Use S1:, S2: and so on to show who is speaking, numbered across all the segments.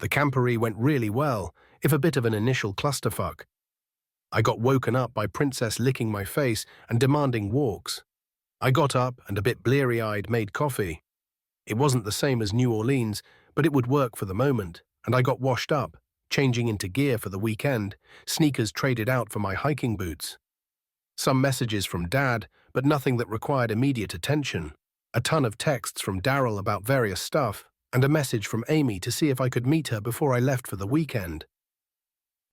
S1: The camporee went really well, if a bit of an initial clusterfuck. I got woken up by Princess licking my face and demanding walks. I got up and a bit bleary-eyed made coffee. It wasn't the same as New Orleans, but it would work for the moment, and I got washed up, changing into gear for the weekend, sneakers traded out for my hiking boots. Some messages from Dad, but nothing that required immediate attention. A ton of texts from Daryl about various stuff, and a message from Amy to see if I could meet her before I left for the weekend.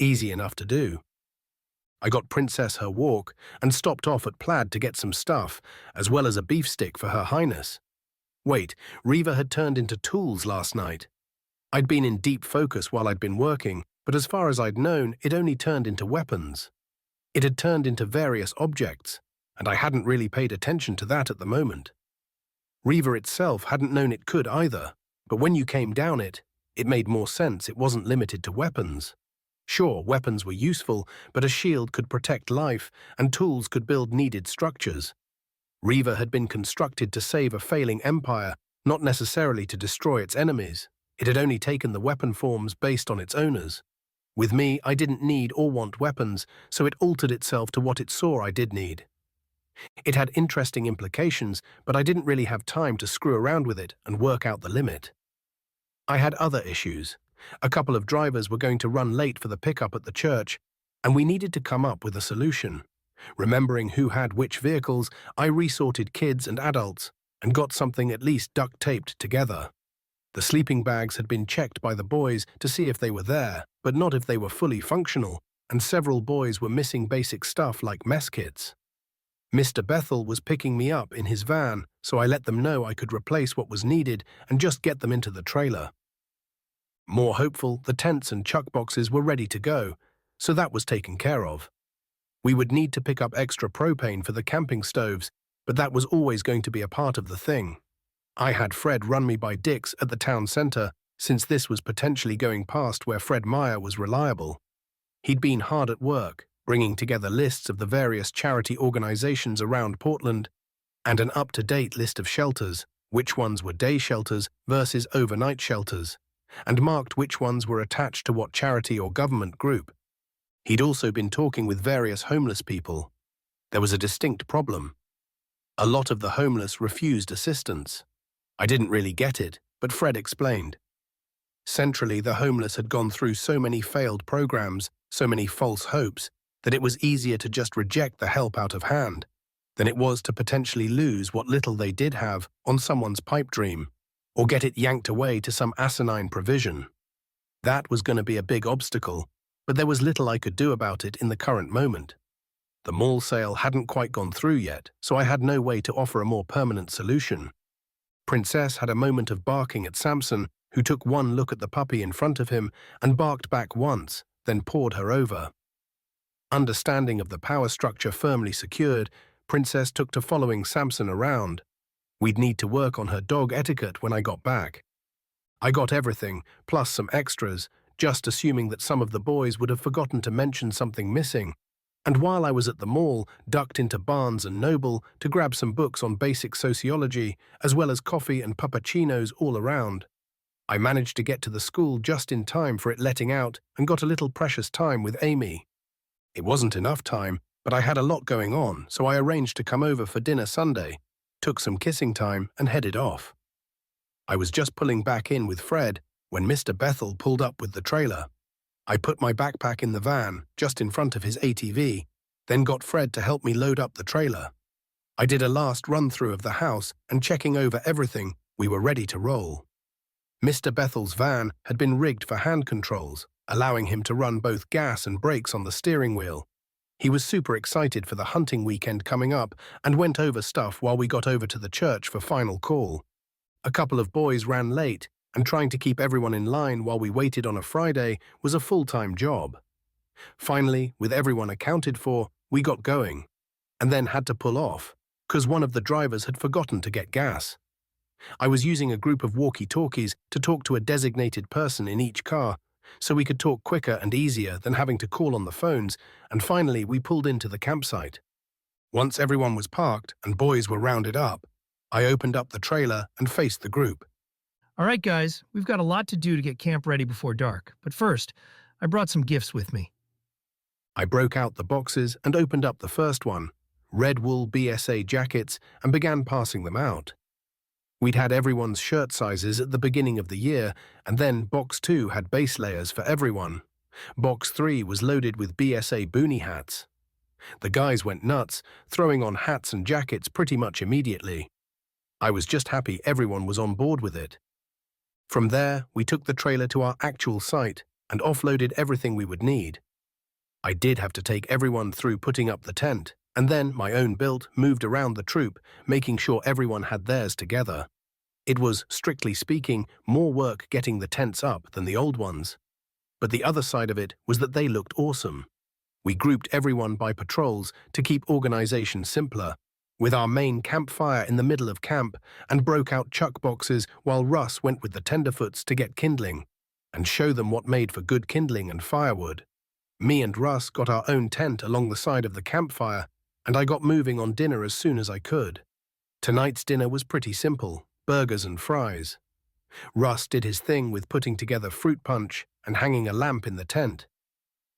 S1: Easy enough to do. I got Princess her walk and stopped off at Plaid to get some stuff, as well as a beef stick for Her Highness. Wait, Reaver had turned into tools last night. I'd been in deep focus while I'd been working, but as far as I'd known, it only turned into weapons. It had turned into various objects, and I hadn't really paid attention to that at the moment. Reaver itself hadn't known it could either, but when you came down it made more sense it wasn't limited to weapons. Sure, weapons were useful, but a shield could protect life, and tools could build needed structures. Reaver had been constructed to save a failing empire, not necessarily to destroy its enemies. It had only taken the weapon forms based on its owners. With me, I didn't need or want weapons, so it altered itself to what it saw I did need. It had interesting implications, but I didn't really have time to screw around with it and work out the limit. I had other issues. A couple of drivers were going to run late for the pickup at the church, and we needed to come up with a solution. Remembering who had which vehicles, I resorted kids and adults and got something at least duct-taped together. The sleeping bags had been checked by the boys to see if they were there, but not if they were fully functional, and several boys were missing basic stuff like mess kits. Mr. Bethel was picking me up in his van, so I let them know I could replace what was needed and just get them into the trailer. More hopeful, the tents and chuck boxes were ready to go, so that was taken care of. We would need to pick up extra propane for the camping stoves, but that was always going to be a part of the thing. I had Fred run me by Dick's at the town centre, since this was potentially going past where Fred Meyer was reliable. He'd been hard at work, bringing together lists of the various charity organizations around Portland, and an up-to-date list of shelters, which ones were day shelters versus overnight shelters, and marked which ones were attached to what charity or government group. He'd also been talking with various homeless people. There was a distinct problem. A lot of the homeless refused assistance. I didn't really get it, but Fred explained. Centrally, the homeless had gone through so many failed programs, so many false hopes, that it was easier to just reject the help out of hand than it was to potentially lose what little they did have on someone's pipe dream, or get it yanked away to some asinine provision. That was going to be a big obstacle, but there was little I could do about it in the current moment. The mall sale hadn't quite gone through yet, so I had no way to offer a more permanent solution. Princess had a moment of barking at Samson, who took one look at the puppy in front of him and barked back once, then pawed her over. Understanding of the power structure firmly secured, Princess took to following Samson around. We'd need to work on her dog etiquette when I got back. I got everything, plus some extras, just assuming that some of the boys would have forgotten to mention something missing, and while I was at the mall, ducked into Barnes & Noble to grab some books on basic sociology, as well as coffee and puppuccinos all around. I managed to get to the school just in time for it letting out and got a little precious time with Amy. It wasn't enough time, but I had a lot going on, so I arranged to come over for dinner Sunday, took some kissing time, and headed off. I was just pulling back in with Fred when Mr. Bethel pulled up with the trailer. I put my backpack in the van, just in front of his ATV, then got Fred to help me load up the trailer. I did a last run-through of the house, and checking over everything, we were ready to roll. Mr. Bethel's van had been rigged for hand controls, allowing him to run both gas and brakes on the steering wheel. He was super excited for the hunting weekend coming up and went over stuff while we got over to the church for final call. A couple of boys ran late, and trying to keep everyone in line while we waited on a Friday was a full-time job. Finally, with everyone accounted for, we got going, and then had to pull off, because one of the drivers had forgotten to get gas. I was using a group of walkie-talkies to talk to a designated person in each car, so we could talk quicker and easier than having to call on the phones, and finally we pulled into the campsite. Once everyone was parked and boys were rounded up, I opened up the trailer and faced the group.
S2: All right, guys, we've got a lot to do to get camp ready before dark. But first, I brought some gifts with me.
S1: I broke out the boxes and opened up the first one, red wool BSA jackets, and began passing them out. We'd had everyone's shirt sizes at the beginning of the year, and then Box 2 had base layers for everyone. Box 3 was loaded with BSA boonie hats. The guys went nuts, throwing on hats and jackets pretty much immediately. I was just happy everyone was on board with it. From there, we took the trailer to our actual site and offloaded everything we would need. I did have to take everyone through putting up the tent, and then my own built moved around the troop, making sure everyone had theirs together. It was, strictly speaking, more work getting the tents up than the old ones. But the other side of it was that they looked awesome. We grouped everyone by patrols to keep organization simpler, with our main campfire in the middle of camp, and broke out chuck boxes while Russ went with the tenderfoots to get kindling and show them what made for good kindling and firewood. Me and Russ got our own tent along the side of the campfire, and I got moving on dinner as soon as I could. Tonight's dinner was pretty simple, burgers and fries. Russ did his thing with putting together fruit punch and hanging a lamp in the tent,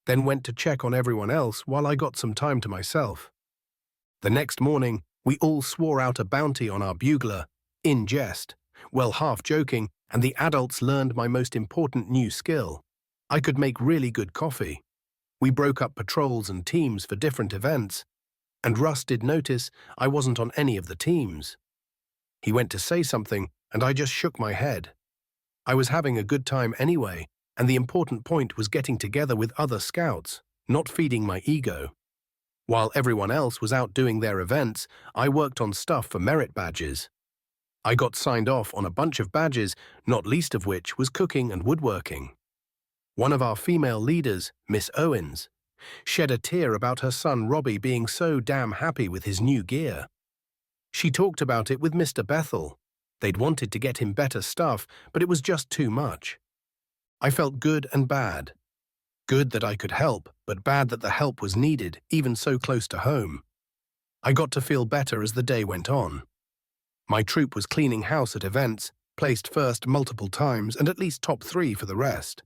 S1: then went to check on everyone else while I got some time to myself. The next morning, we all swore out a bounty on our bugler, in jest, well, half joking, and the adults learned my most important new skill. I could make really good coffee. We broke up patrols and teams for different events, and Russ did notice I wasn't on any of the teams. He went to say something, and I just shook my head. I was having a good time anyway, and the important point was getting together with other scouts, not feeding my ego. While everyone else was out doing their events, I worked on stuff for merit badges. I got signed off on a bunch of badges, not least of which was cooking and woodworking. One of our female leaders, Miss Owens, shed a tear about her son Robbie being so damn happy with his new gear. She talked about it with Mr. Bethel. They'd wanted to get him better stuff, but it was just too much. I felt good and bad. Good that I could help, but bad that the help was needed, even so close to home. I got to feel better as the day went on. My troop was cleaning house at events, placed first multiple times and at least top 3 for the rest.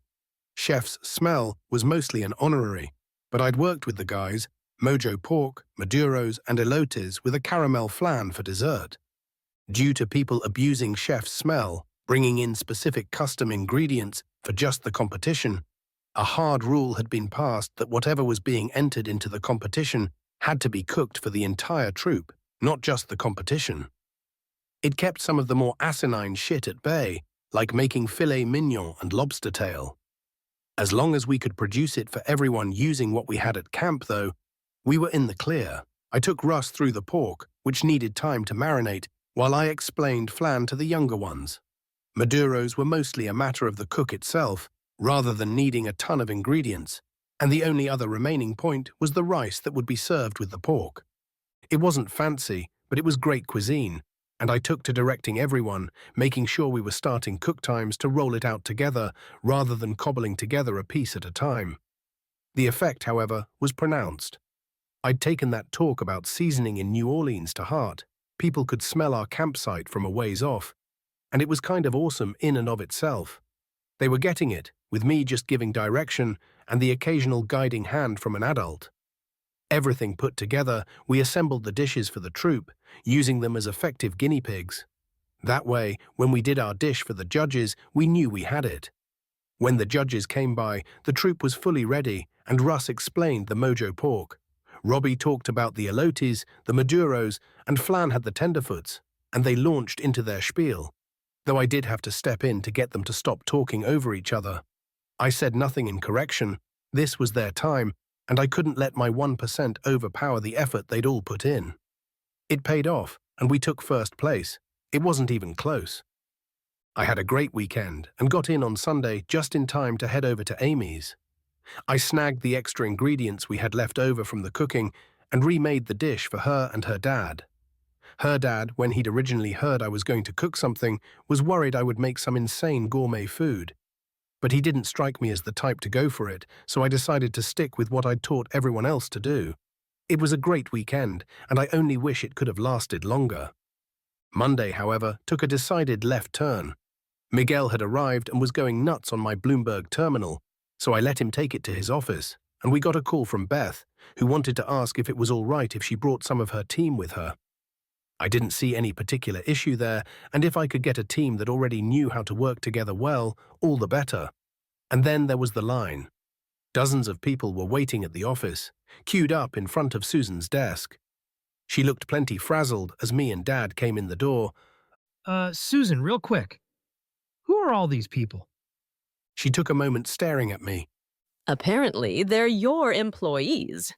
S1: Chef's smell was mostly an honorary, but I'd worked with the guys, Mojo pork, maduros, and elotes with a caramel flan for dessert. Due to people abusing chef's smell, bringing in specific custom ingredients for just the competition, a hard rule had been passed that whatever was being entered into the competition had to be cooked for the entire troop, not just the competition. It kept some of the more asinine shit at bay, like making filet mignon and lobster tail. As long as we could produce it for everyone using what we had at camp, though, we were in the clear. I took Russ through the pork, which needed time to marinate, while I explained flan to the younger ones. Maduros were mostly a matter of the cook itself, rather than needing a ton of ingredients, and the only other remaining point was the rice that would be served with the pork. It wasn't fancy, but it was great cuisine, and I took to directing everyone, making sure we were starting cook times to roll it out together rather than cobbling together a piece at a time. The effect, however, was pronounced. I'd taken that talk about seasoning in New Orleans to heart. People could smell our campsite from a ways off, and it was kind of awesome in and of itself. They were getting it, with me just giving direction and the occasional guiding hand from an adult. Everything put together, we assembled the dishes for the troop, using them as effective guinea pigs. That way, when we did our dish for the judges, we knew we had it. When the judges came by, the troop was fully ready, and Russ explained the Mojo pork. Robbie talked about the elotes, the maduros, and Flan had the tenderfoots, and they launched into their spiel, though I did have to step in to get them to stop talking over each other. I said nothing in correction. This was their time, and I couldn't let my 1% overpower the effort they'd all put in. It paid off, and we took first place. It wasn't even close. I had a great weekend and got in on Sunday just in time to head over to Amy's. I snagged the extra ingredients we had left over from the cooking and remade the dish for her and her dad. Her dad, when he'd originally heard I was going to cook something, was worried I would make some insane gourmet food. But he didn't strike me as the type to go for it, so I decided to stick with what I'd taught everyone else to do. It was a great weekend, and I only wish it could have lasted longer. Monday, however, took a decided left turn. Miguel had arrived and was going nuts on my Bloomberg terminal, so I let him take it to his office, and we got a call from Beth, who wanted to ask if it was all right if she brought some of her team with her. I didn't see any particular issue there, and if I could get a team that already knew how to work together well, all the better. And then there was the line. Dozens of people were waiting at the office, queued up in front of Susan's desk. She looked plenty frazzled as me and Dad came in the door.
S2: Susan, real quick. Who are all these people?
S1: She took a moment staring at me.
S3: Apparently, they're your employees.